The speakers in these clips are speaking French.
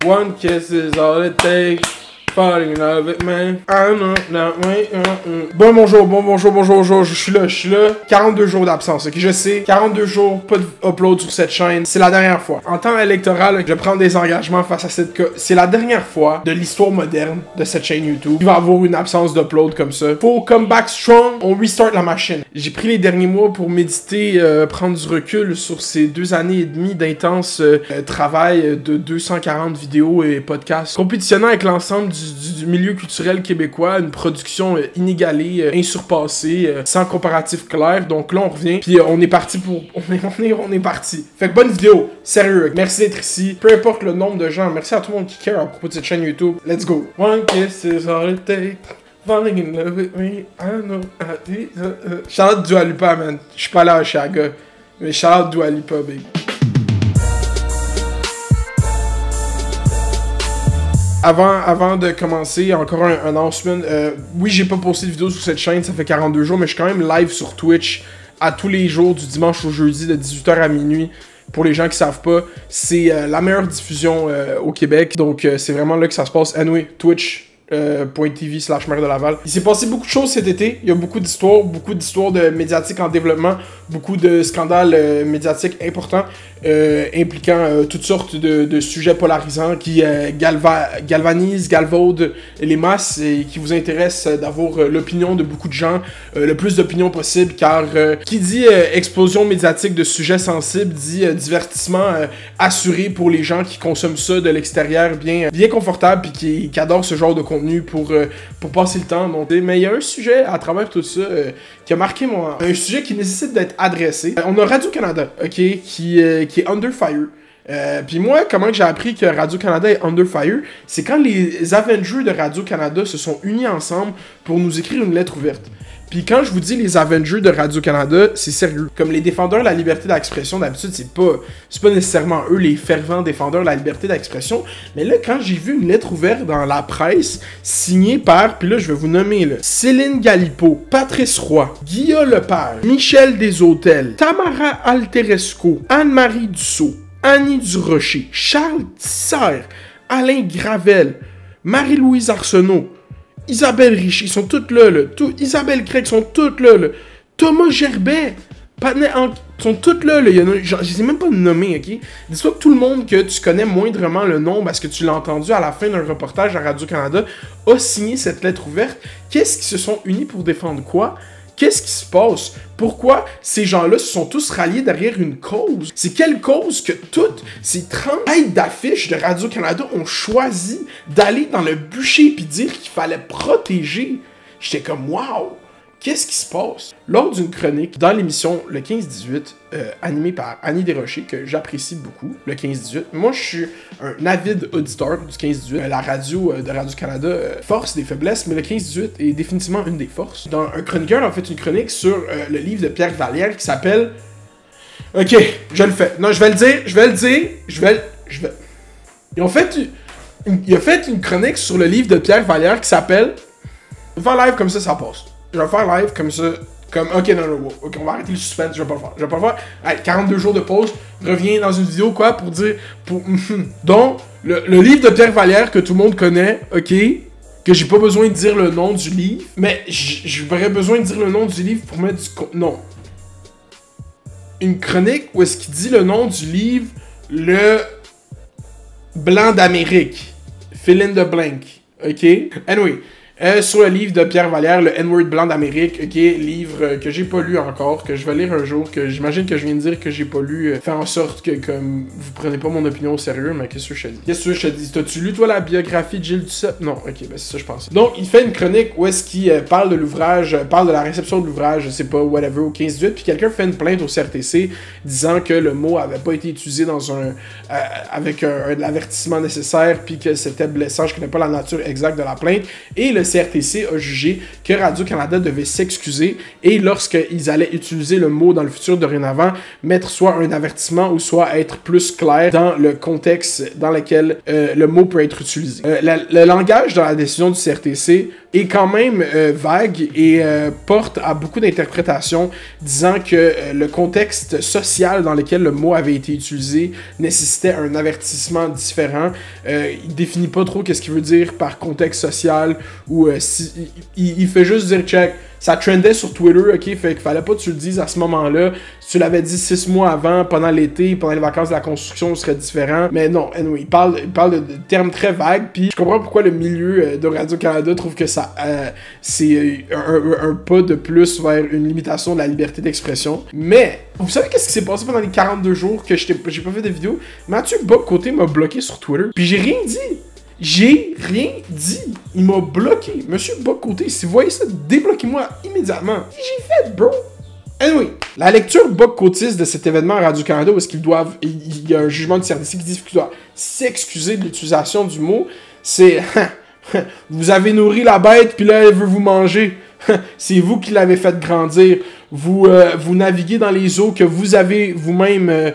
One kiss is all it takes. Falling in love with me. I know that way. Bon bonjour, je suis là. 42 jours d'absence, ok, je sais. 42 jours, pas d'upload sur cette chaîne. C'est la dernière fois. En temps électoral, je prends des engagements face à cette... C'est la dernière fois de l'histoire moderne de cette chaîne YouTube. Il va y avoir une absence d'upload comme ça. Faut come back strong, on restart la machine. J'ai pris les derniers mois pour méditer, prendre du recul sur ces 2 années et demie d'intense travail de 240 vidéos et podcasts, compétitionnant avec l'ensemble du milieu culturel québécois, une production inégalée, insurpassée, sans comparatif clair. Donc là, on revient, puis on est parti pour... On est parti. Fait que bonne vidéo, sérieux, merci d'être ici. Peu importe le nombre de gens, merci à tout le monde qui care à propos de cette chaîne YouTube. Let's go. One kiss is all it takes. Falling in love with me, I know I did. Shout out Dua Lipa, man. Je suis pas là à Chicago, mais shout out Dua Lipa, baby. Avant de commencer, encore un announcement. Oui, j'ai pas posté de vidéo sur cette chaîne, ça fait 42 jours, mais je suis quand même live sur Twitch à tous les jours, du dimanche au jeudi, de 18h à minuit. Pour les gens qui savent pas, c'est la meilleure diffusion au Québec, donc c'est vraiment là que ça se passe. Anyway, twitch.tv/Maire de Laval. Il s'est passé beaucoup de choses cet été. Il y a beaucoup d'histoires de médiatiques en développement, beaucoup de scandales médiatiques importants impliquant toutes sortes de sujets polarisants qui galvanisent, galvaudent les masses et qui vous intéressent d'avoir l'opinion de beaucoup de gens, le plus d'opinion possible, car qui dit explosion médiatique de sujets sensibles dit divertissement assuré pour les gens qui consomment ça de l'extérieur, bien confortable, puis qui adorent ce genre de contenu pour passer le temps. Donc, mais il y a un sujet à travers tout ça qui a marqué moi, un sujet qui nécessite d'être adressé. On a Radio-Canada, ok, qui est under fire. Puis moi, comment j'ai appris que Radio-Canada est under fire, c'est quand les Avengers de Radio-Canada se sont unis ensemble pour nous écrire une lettre ouverte. Puis quand je vous dis les Avengers de Radio-Canada, c'est sérieux. Comme les défendeurs de la liberté d'expression, d'habitude, c'est pas nécessairement eux les fervents défendeurs de la liberté d'expression. Mais là, quand j'ai vu une lettre ouverte dans la presse, signée par, puis là, je vais vous nommer, là, Céline Galipo, Patrice Roy, Guillaume Lepage, Michel Desautels, Tamara Alteresco, Anne-Marie Dussault, Annie Durocher, Charles Tisser, Alain Gravel, Marie-Louise Arsenault, Isabelle Richer, ils sont toutes là. Isabelle Craig, sont toutes là. Thomas Gerbet, sont toutes là. Je les ai même pas nommés, ok? Dis-toi que tout le monde que tu connais moindrement le nom parce que tu l'as entendu à la fin d'un reportage à Radio-Canada a signé cette lettre ouverte. Qu'est-ce qu'ils se sont unis pour défendre quoi? Qu'est-ce qui se passe? Pourquoi ces gens-là se sont tous ralliés derrière une cause? C'est quelle cause que toutes ces 30 têtes d'affiches de Radio-Canada ont choisi d'aller dans le bûcher puis dire qu'il fallait protéger? J'étais comme, wow! Qu'est-ce qui se passe? Lors d'une chronique dans l'émission Le 15-18, animée par Annie Desrochers, que j'apprécie beaucoup, Le 15-18. Moi, je suis un avide auditeur du 15-18. La radio de Radio-Canada force des faiblesses, mais le 15-18 est définitivement une des forces. Un chroniqueur a fait une chronique sur le livre de Pierre Vallière qui s'appelle... Ok, je le fais. Non, je vais le dire. Il a fait une chronique sur le livre de Pierre Vallière qui s'appelle... Je vais faire live comme ça passe. Je vais faire live comme ça. Ok, non, ok, on va arrêter le suspense, je vais pas le faire. Allez, 42 jours de pause, reviens dans une vidéo, quoi, pour dire... Donc, le livre de Pierre Vallière que tout le monde connaît, ok, que j'ai pas besoin de dire le nom du livre, mais j'aurais besoin de dire le nom du livre pour mettre du... Non. Une chronique où est-ce qu'il dit le nom du livre, le Blanc d'Amérique. Fill in the blank, ok? Anyway... sur le livre de Pierre Vallière, le N-word blanc d'Amérique, ok, livre que j'ai pas lu encore, que je vais lire un jour, que j'imagine que je viens de dire que j'ai pas lu, fait en sorte que comme vous prenez pas mon opinion au sérieux, mais qu'est-ce que je te dis? Qu'est-ce que je te dis? T'as-tu lu toi la biographie de Gilles Duceppe? Non, ok, ben c'est ça je pensais. Donc il fait une chronique où est-ce qu'il parle de l'ouvrage, parle de la réception de l'ouvrage, je sais pas, whatever, au 15-18, puis quelqu'un fait une plainte au CRTC disant que le mot avait pas été utilisé dans avec l'avertissement nécessaire, puis que c'était blessant, je connais pas la nature exacte de la plainte, et le CRTC a jugé que Radio-Canada devait s'excuser et lorsqu'ils allaient utiliser le mot dans le futur dorénavant, mettre soit un avertissement ou soit être plus clair dans le contexte dans lequel le mot peut être utilisé. Le langage dans la décision du CRTC est quand même vague et porte à beaucoup d'interprétations, disant que le contexte social dans lequel le mot avait été utilisé nécessitait un avertissement différent. Il définit pas trop qu'est-ce qu'il veut dire par contexte social, ou il fait juste dire check. Ça trendait sur Twitter, ok, fait qu'il fallait pas que tu le dises à ce moment-là. Si tu l'avais dit 6 mois avant, pendant l'été, pendant les vacances de la construction, ce serait différent. Mais non, anyway, il parle de termes très vagues, puis je comprends pourquoi le milieu de Radio-Canada trouve que ça c'est un pas de plus vers une limitation de la liberté d'expression. Mais, vous savez qu'est-ce qui s'est passé pendant les 42 jours que j'ai pas fait de vidéo? Mathieu Bock-Côté m'a bloqué sur Twitter, puis j'ai rien dit. J'ai rien dit. Il m'a bloqué. Monsieur Bock-Côté, si vous voyez ça, débloquez-moi immédiatement. J'ai fait, bro. Anyway, la lecture Bock-Côtiste de cet événement à Radio-Canada, où est-ce qu'ils doivent... Il y a un jugement du CRTC qui dit qu'il doit s'excuser de l'utilisation du mot, c'est... Vous avez nourri la bête, puis là, elle veut vous manger. C'est vous qui l'avez fait grandir. Vous naviguez dans les eaux que vous avez vous-même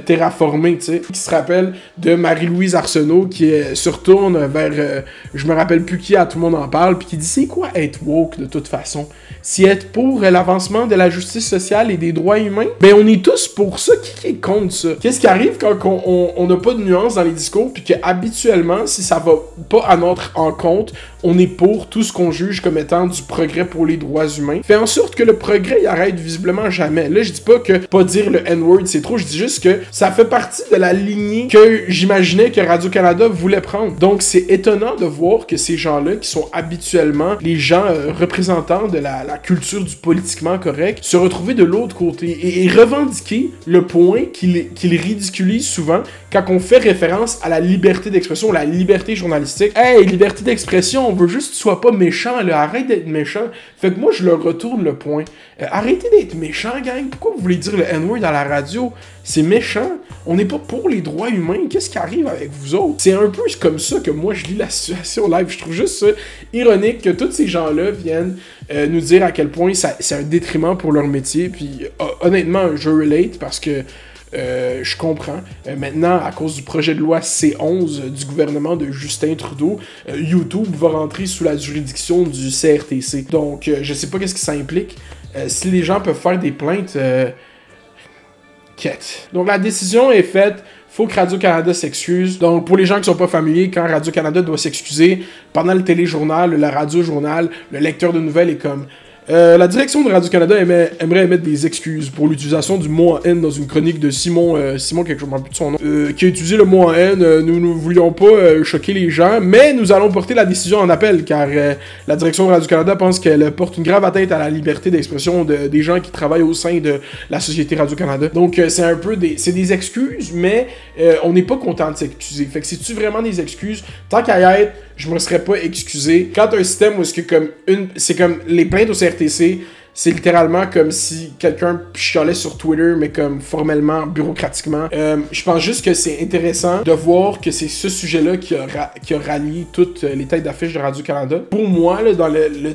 terraformées, tu sais. Qui se rappelle de Marie-Louise Arsenault qui se retourne vers, je me rappelle plus qui, à tout le monde en parle, puis qui dit c'est quoi être woke de toute façon? Si être pour l'avancement de la justice sociale et des droits humains, ben on est tous pour ça. Qui est contre ça? Qu'est-ce qui arrive quand on n'a pas de nuance dans les discours, puis que habituellement, si ça va pas à notre encontre, on est pour tout ce qu'on juge comme étant du progrès pour les droits humains, fait en sorte que le progrès, il arrête visiblement jamais. Là, je dis pas que pas dire le N-word, c'est trop, je dis juste que ça fait partie de la lignée que j'imaginais que Radio-Canada voulait prendre. Donc, c'est étonnant de voir que ces gens-là, qui sont habituellement les gens représentants de la culture du politiquement correct, se retrouver de l'autre côté et revendiquer le point qu'ils ridiculisent souvent quand on fait référence à la liberté d'expression, la liberté journalistique. Hey, liberté d'expression, on veut juste que tu sois pas méchant, là, arrête d'être méchant. Fait que moi, je leur retourne le point. Arrêtez d'être méchant, gang. Pourquoi vous voulez dire le N-word à la radio? C'est méchant. On n'est pas pour les droits humains. Qu'est-ce qui arrive avec vous autres? C'est un peu comme ça que moi, je lis la situation live. Je trouve juste ça ironique que tous ces gens-là viennent nous dire à quel point c'est un détriment pour leur métier. Puis honnêtement, je relate parce que je comprends. Maintenant, à cause du projet de loi C11 du gouvernement de Justin Trudeau, YouTube va rentrer sous la juridiction du CRTC. Donc, je sais pas qu'est-ce que ça implique. Si les gens peuvent faire des plaintes, quête. Donc, la décision est faite. Faut que Radio-Canada s'excuse. Donc, pour les gens qui sont pas familiers, quand Radio-Canada doit s'excuser, pendant le téléjournal, le radio-journal, le lecteur de nouvelles est comme... la direction de Radio-Canada aimerait émettre des excuses pour l'utilisation du mot en haine dans une chronique de Simon quelque chose, je ne plus de son nom, qui a utilisé le mot en haine. Nous ne voulions pas choquer les gens, mais nous allons porter la décision en appel, car la direction de Radio-Canada pense qu'elle porte une grave atteinte à la liberté d'expression des gens qui travaillent au sein de la société Radio-Canada. Donc, c'est un peu des excuses, mais on n'est pas content de s'excuser. Fait que c'est-tu vraiment des excuses? Tant qu'à y être, je me serais pas excusé. Quand un système où c'est comme les plaintes au CRTC, c'est littéralement comme si quelqu'un chialait sur Twitter, mais comme formellement, bureaucratiquement. Je pense juste que c'est intéressant de voir que c'est ce sujet-là qui a rallié toutes les têtes d'affiche de Radio-Canada. Pour moi, là, dans le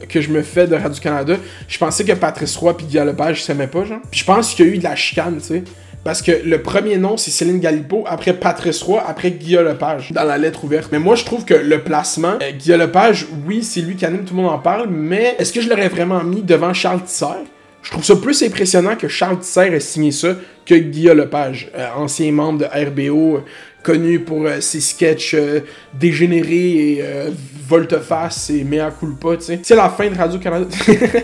que je me fais de Radio-Canada, je pensais que Patrice Roy et Guy Lepage s'aimaient pas, genre. Puis je pense qu'il y a eu de la chicane, tu sais. Parce que le premier nom, c'est Céline Galipo, après Patrice Roy, après Guillaume Lepage, dans la lettre ouverte. Mais moi, je trouve que le placement, Guillaume Lepage, oui, c'est lui qui anime, tout le monde en parle, mais est-ce que je l'aurais vraiment mis devant Charles Tisser? Je trouve ça plus impressionnant que Charles Tisser ait signé ça que Guillaume Lepage, ancien membre de RBO, connu pour ses sketchs dégénérés et volte-face et mea culpa, tu sais. C'est la fin de Radio-Canada.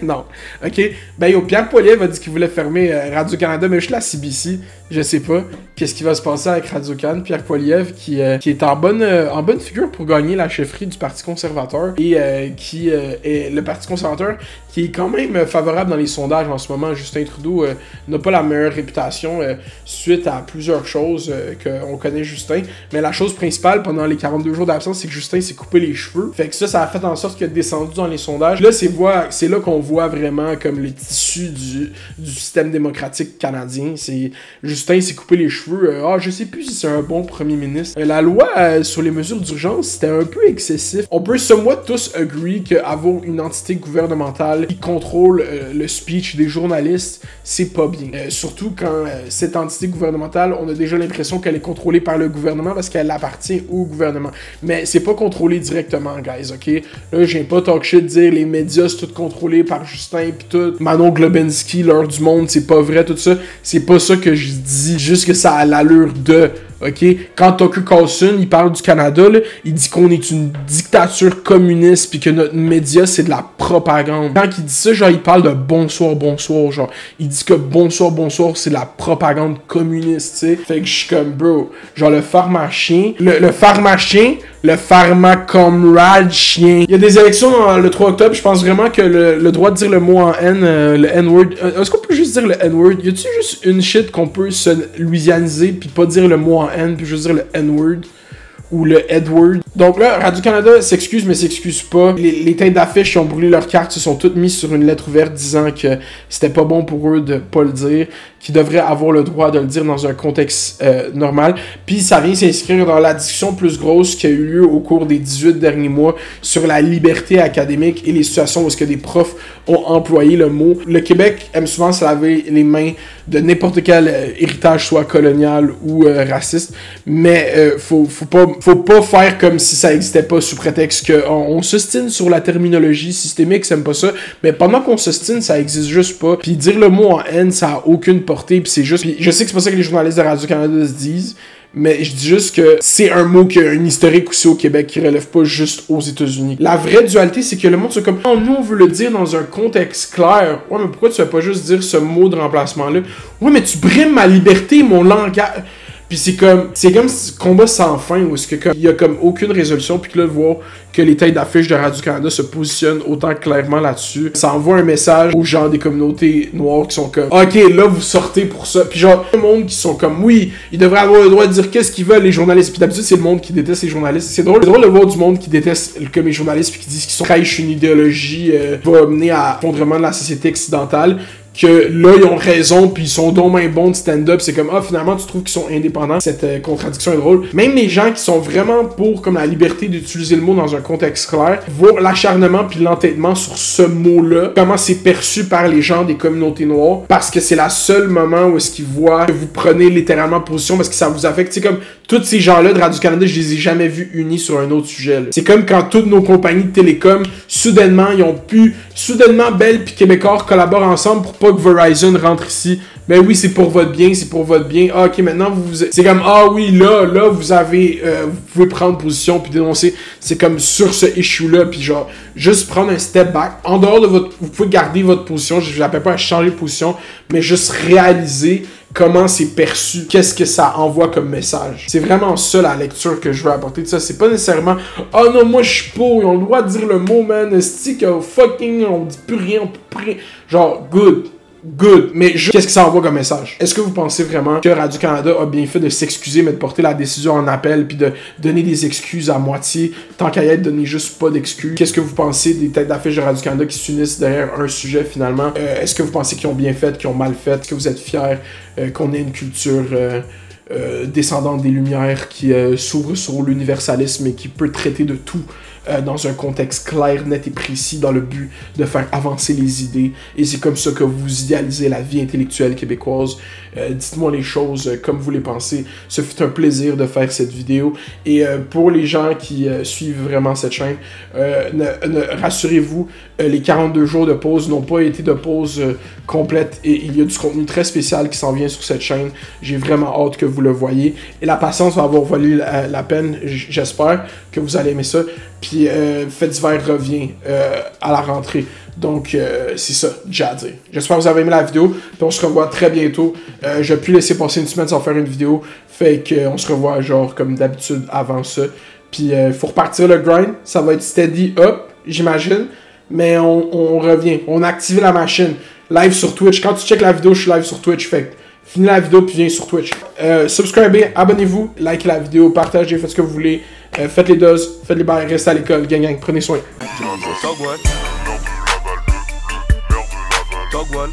Non. OK. Ben, yo, Pierre Poilievre a dit qu'il voulait fermer Radio-Canada, mais juste la CBC. Je sais pas qu'est-ce qui va se passer avec Radio-Can. Pierre Poilievre qui est en bonne figure pour gagner la chefferie du Parti conservateur et qui est le Parti conservateur qui est quand même favorable dans les sondages en ce moment. Justin Trudeau n'a pas la meilleure réputation suite à plusieurs choses qu'on connaît Justin. Mais la chose principale pendant les 42 jours d'absence, c'est que Justin s'est coupé les cheveux. Fait que ça a fait en sorte qu'il a descendu dans les sondages. Là, c'est là qu'on voit vraiment comme le tissu du système démocratique canadien. C'est Justin s'est coupé les cheveux. Je sais plus si c'est un bon premier ministre. La loi sur les mesures d'urgence, c'était un peu excessif. On peut somewhat tous agree qu'avoir une entité gouvernementale gouvernementale qui contrôle le speech des journalistes, c'est pas bien. Surtout quand cette entité gouvernementale, on a déjà l'impression qu'elle est contrôlée par le gouvernement parce qu'elle appartient au gouvernement. Mais c'est pas contrôlé directement, guys, ok? Là, j'ai pas talk shit de dire les médias, c'est tout contrôlé par Justin pis tout. Manon Globinski, l'heure du monde, c'est pas vrai, tout ça. C'est pas ça que je dis, juste que ça a l'allure de... OK? Quand Tucker Carlson, il parle du Canada, là, il dit qu'on est une dictature communiste puis que notre média, c'est de la propagande. Quand il dit ça, genre, il parle de bonsoir, bonsoir, genre, il dit que bonsoir, bonsoir, c'est de la propagande communiste, tu sais. Fait que je suis comme, bro, genre, le pharmacien, le pharmacomrade chien. Il y a des élections le 3 octobre, je pense vraiment que le droit de dire le mot en N, le N-word, est-ce qu'on peut juste dire le N-word? Y a-tu juste une shit qu'on peut se louisianiser puis pas dire le mot en N, puis juste dire le N-word ou le Edward. Donc là, Radio-Canada s'excuse, mais s'excuse pas. Les têtes d'affiche qui ont brûlé leurs cartes se sont toutes mises sur une lettre ouverte disant que c'était pas bon pour eux de pas le dire, qu'ils devraient avoir le droit de le dire dans un contexte normal. Puis ça vient s'inscrire dans la discussion plus grosse qui a eu lieu au cours des 18 derniers mois sur la liberté académique et les situations où est-ce que des profs ont employé le mot. Le Québec aime souvent se laver les mains de n'importe quel héritage, soit colonial ou raciste, mais faut pas faire comme si ça existait pas sous prétexte qu'on s'ostine sur la terminologie systémique, ça aime pas ça, mais pendant qu'on s'ostine, ça existe juste pas. Puis dire le mot en haine, ça a aucune portée, puis c'est juste... Puis je sais que c'est pas ça que les journalistes de Radio-Canada se disent, mais je dis juste que c'est un mot qui a un historique aussi au Québec qui relève pas juste aux États-Unis. La vraie dualité, c'est que le monde, c'est comme, oh, nous, on veut le dire dans un contexte clair. Ouais, mais pourquoi tu vas pas juste dire ce mot de remplacement-là? Ouais, mais tu brimes ma liberté, mon langage. Puis c'est comme ce combat sans fin où il y a comme aucune résolution, puis que là de voir que les têtes d'affiche de Radio-Canada se positionnent autant clairement là-dessus, ça envoie un message aux gens des communautés noires qui sont comme ok, là vous sortez pour ça, puis genre le monde qui sont comme oui, ils devraient avoir le droit de dire qu'est-ce qu'ils veulent les journalistes, puis d'habitude c'est le monde qui déteste les journalistes. C'est drôle de voir du monde qui déteste comme les journalistes puis qui disent qu'ils trahissent une idéologie qui va mener à l'effondrement de la société occidentale, que là ils ont raison puis ils sont donc bien bons de stand-up, c'est comme ah finalement tu trouves qu'ils sont indépendants. Cette contradiction est drôle. Même les gens qui sont vraiment pour comme la liberté d'utiliser le mot dans un contexte clair, voient l'acharnement puis l'entêtement sur ce mot-là, comment c'est perçu par les gens des communautés noires, parce que c'est la seule moment où est-ce qu'ils voient que vous prenez littéralement position parce que ça vous affecte. C'est comme tous ces gens-là de Radio-Canada, je les ai jamais vus unis sur un autre sujet. Là. C'est comme quand toutes nos compagnies de télécom, soudainement Bell puis Québécois collaborent ensemble pour pas que Verizon rentre ici. Ben oui, c'est pour votre bien, c'est pour votre bien. Ah, ok, maintenant, c'est comme, ah oui, là, vous avez, vous pouvez prendre position puis dénoncer. C'est comme sur ce issue-là, puis genre, juste prendre un step back. En dehors de vous pouvez garder votre position, je l'appelle pas à changer de position, mais juste réaliser comment c'est perçu, qu'est-ce que ça envoie comme message. C'est vraiment ça la lecture que je veux apporter de ça. C'est pas nécessairement « Oh non, moi je suis pour, ils ont le droit de dire le mot, man, stick, fucking, on dit plus rien, on peut plus rien. » Genre, good, mais qu'est-ce que ça envoie comme message? Est-ce que vous pensez vraiment que Radio-Canada a bien fait de s'excuser, mais de porter la décision en appel, puis de donner des excuses à moitié, tant qu'à y être, donner juste pas d'excuses? Qu'est-ce que vous pensez des têtes d'affiche de Radio-Canada qui s'unissent derrière un sujet, finalement? Est-ce que vous pensez qu'ils ont bien fait, qu'ils ont mal fait? Est-ce que vous êtes fiers qu'on ait une culture descendante des Lumières qui s'ouvre sur l'universalisme et qui peut traiter de tout dans un contexte clair, net et précis dans le but de faire avancer les idées. Et c'est comme ça que vous idéalisez la vie intellectuelle québécoise. Dites-moi les choses comme vous les pensez. Ce fut un plaisir de faire cette vidéo. Et pour les gens qui suivent vraiment cette chaîne, rassurez-vous, les 42 jours de pause n'ont pas été de pause complète. Et il y a du contenu très spécial qui s'en vient sur cette chaîne. J'ai vraiment hâte que vous le voyez. Et la patience va avoir valu la peine. J'espère que vous allez aimer ça. Puis Fait d'hiver revient à la rentrée. Donc c'est ça, j'ai à dire. J'espère que vous avez aimé la vidéo. Puis on se revoit très bientôt. J'ai pu laisser passer une semaine sans faire une vidéo. Fait qu'on se revoit genre comme d'habitude avant ça. Puis faut repartir le grind. Ça va être steady up, j'imagine. Mais on revient. On a activé la machine. Live sur Twitch. Quand tu checkes la vidéo, je suis live sur Twitch. Fait finis la vidéo puis viens sur Twitch. Subscribez, abonnez-vous, likez la vidéo, partagez, faites ce que vous voulez. Faites les doses, faites les bails, restez à l'école, gang, prenez soin. Dog one.